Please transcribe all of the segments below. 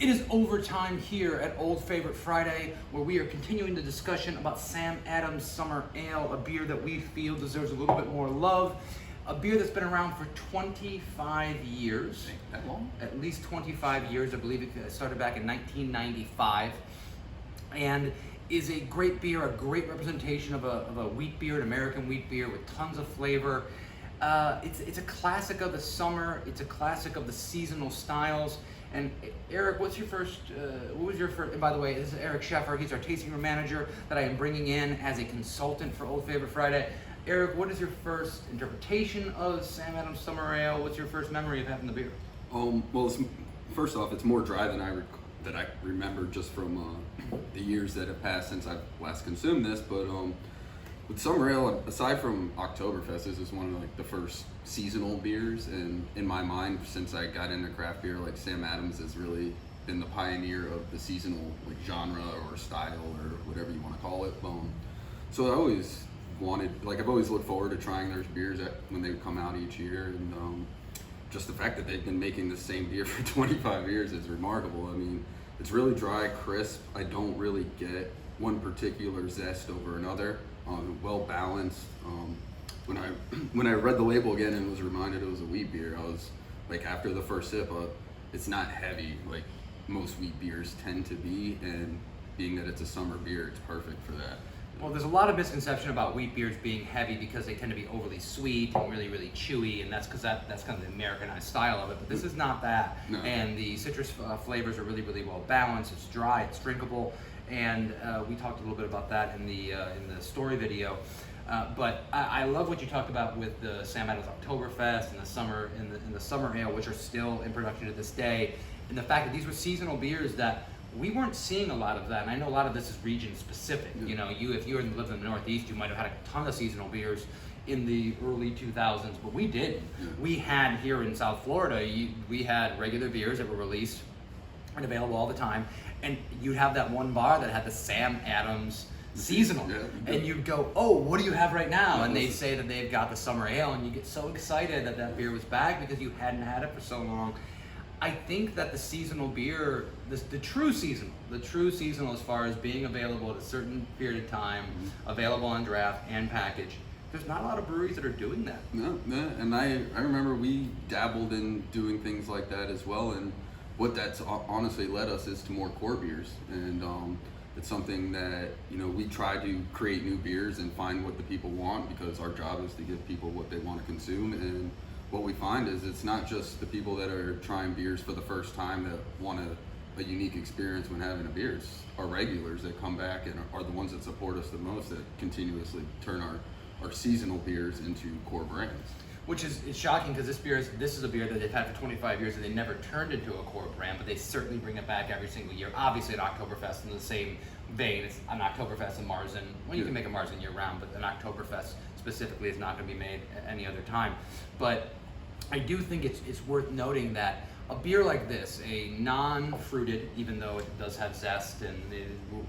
It is overtime here at Old Favorite Friday, where we are continuing the discussion about Sam Adams Summer Ale, a beer that we feel deserves a little bit more love. A beer that's been around for 25 years. That long? At least 25 years. I believe it started back in 1995. And is a great beer, a great representation of a wheat beer, an American wheat beer with tons of flavor. It's a classic of the summer. It's a classic of the seasonal styles. And Erik, what was your first, and by the way, this is Erik Sheffer. He's our tasting room manager that I am bringing in as a consultant for Old Favorite Friday. Erik, what is your first interpretation of Sam Adams Summer Ale? What's your first memory of having the beer? Well, first off, it's more dry than I remember just from the years that have passed since I've last consumed this. But with Summer Ale, aside from Oktoberfest, this is one of the first seasonal beers, and in my mind, since I got into craft beer, Sam Adams has really been the pioneer of the seasonal genre or style or whatever you want to call it. So I always I've always looked forward to trying their beers when they would come out each year, and just the fact that they've been making the same beer for 25 years is remarkable. I mean, it's really dry, crisp. I don't really get one particular zest over another. Well balanced. When I read the label again and was reminded it was a wheat beer, I was after the first sip, it's not heavy like most wheat beers tend to be, and being that it's a summer beer, it's perfect for that. Well, there's a lot of misconception about wheat beers being heavy because they tend to be overly sweet and really, really chewy, and that's because that's kind of the Americanized style of it. But this is not that. No. And the citrus flavors are really, really well balanced. It's dry, it's drinkable, and we talked a little bit about that in the story video. But I love what you talked about with the Sam Adams Oktoberfest and the summer the Summer Ale, which are still in production to this day, and the fact that these were seasonal beers that we weren't seeing a lot of that. And I know a lot of this is region specific. Yeah. You know, if you lived in the Northeast, you might have had a ton of seasonal beers in the early 2000s, but we didn't. Yeah. We had here in South Florida, we had regular beers that were released and available all the time, and you'd have that one bar that had the Sam Adams seasonal, yeah. And you'd go, oh, what do you have right now? And they'd say that they've got the Summer Ale, and you get so excited that beer was back because you hadn't had it for so long. I think that the seasonal beer, the true seasonal as far as being available at a certain period of time, available on draft and package, there's not a lot of breweries that are doing that. No, and I remember we dabbled in doing things like that as well, and what that's honestly led us is to more core beers, and it's something that, we try to create new beers and find what the people want, because our job is to give people what they want to consume. And what we find is it's not just the people that are trying beers for the first time that want a unique experience when having a beer. It's our regulars that come back and are the ones that support us the most, that continuously turn our seasonal beers into core brands. Which is shocking, because this is a beer that they've had for 25 years and they never turned into a core brand, but they certainly bring it back every single year. Obviously at Oktoberfest, in the same vein, it's an Oktoberfest and Marzen. Well, you can make a Marzen year round, but an Oktoberfest specifically is not going to be made at any other time. But I do think it's worth noting that a beer like this, a non-fruited, even though it does have zest and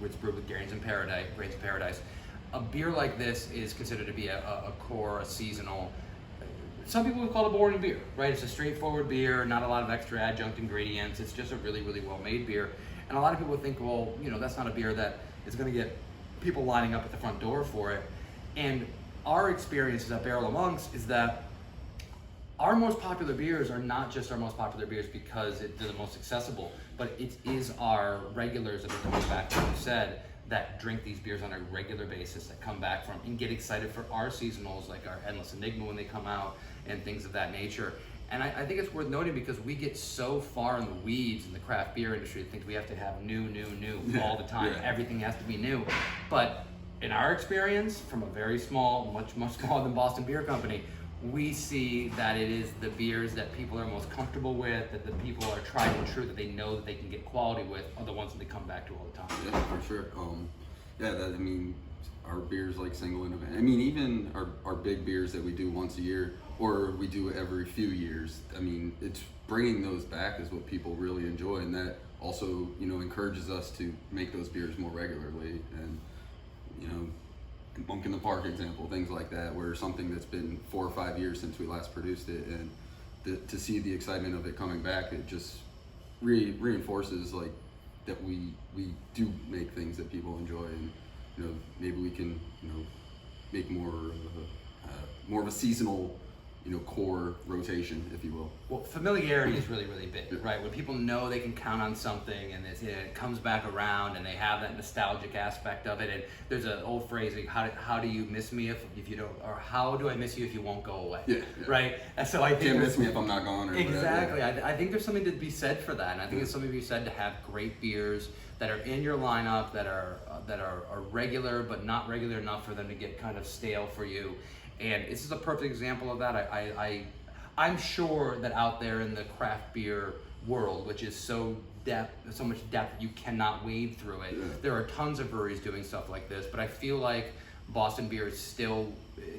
it's brewed with grains of paradise, a beer like this is considered to be a core, a seasonal. Some people would call it a boring beer, right? It's a straightforward beer, not a lot of extra adjunct ingredients. It's just a really, really well-made beer. And a lot of people think, well, that's not a beer that is going to get people lining up at the front door for it. And our experiences at Barrel of Monks is that our most popular beers are not just our most popular beers because they're the most accessible, but it is our regulars that are coming back, like you said, that drink these beers on a regular basis, that come back from and get excited for our seasonals, like our Endless Enigma when they come out and things of that nature. And I think it's worth noting, because we get so far in the weeds in the craft beer industry to think we have to have new all the time. Yeah. Everything has to be new. But in our experience, from a very small, much smaller than Boston Beer Company, we see that it is the beers that people are most comfortable with, that the people are tried and true, that they know that they can get quality with, are the ones that they come back to all the time. Yeah, for sure. Our beers like Single Innovation. Even our big beers that we do once a year, or we do every few years. It's bringing those back is what people really enjoy, and that also, encourages us to make those beers more regularly. And, Monk in the Park example, things like that, where something that's been 4 or 5 years since we last produced it, and to see the excitement of it coming back, reinforces like that we do make things that people enjoy, and maybe we can make more of a seasonal core rotation, if you will. Well, familiarity is really, really big, right? When people know they can count on something and it comes back around and they have that nostalgic aspect of it. And there's an old phrase like, how do you miss me if you don't, or how do I miss you if you won't go away? Yeah. Right? And so I think can't miss me if I'm not gone. Or exactly. Whatever. I think there's something to be said for that. And I think there's something to be said to have great beers that are in your lineup that are regular, but not regular enough for them to get kind of stale for you. And this is a perfect example of that. I'm sure that out there in the craft beer world, which is so much depth, you cannot wade through it. Yeah. There are tons of breweries doing stuff like this, but I feel like Boston Beer is still,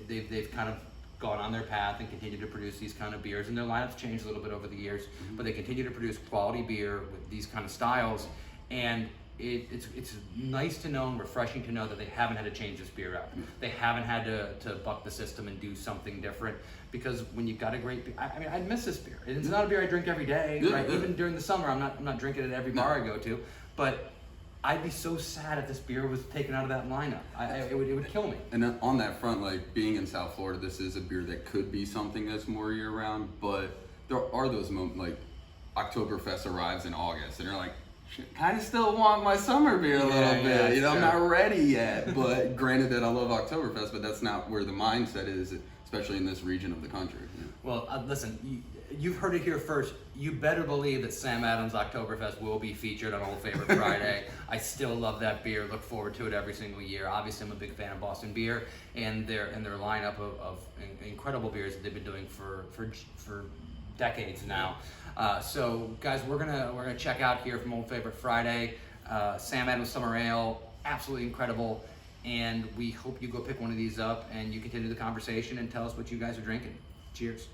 they've kind of gone on their path and continue to produce these kind of beers, and their lineups changed a little bit over the years, but they continue to produce quality beer with these kind of styles, and it's nice to know and refreshing to know that they haven't had to change this beer out. They haven't had to buck the system and do something different, because when you've got a great beer, I mean, I'd miss this beer. It's not a beer I drink every day, right? Even during the summer, I'm not drinking it at every bar I go to, but I'd be so sad if this beer was taken out of that lineup. It would kill me. And on that front, like being in South Florida, this is a beer that could be something that's more year round, but there are those moments like Oktoberfest arrives in August and you're like, kind of still want my summer beer a little bit. I'm not ready yet. But granted that I love Oktoberfest, but that's not where the mindset is, especially in this region of the country. Well, listen, you've heard it here first. You better believe that Sam Adams Oktoberfest will be featured on Old Favorite Friday. I still love that beer. Look forward to it every single year. Obviously, I'm a big fan of Boston Beer and their lineup of incredible beers that they've been doing for decades now. So guys, we're gonna check out here from Old Favorite Friday. Sam Adams Summer Ale, absolutely incredible, and we hope you go pick one of these up and you continue the conversation and tell us what you guys are drinking. Cheers.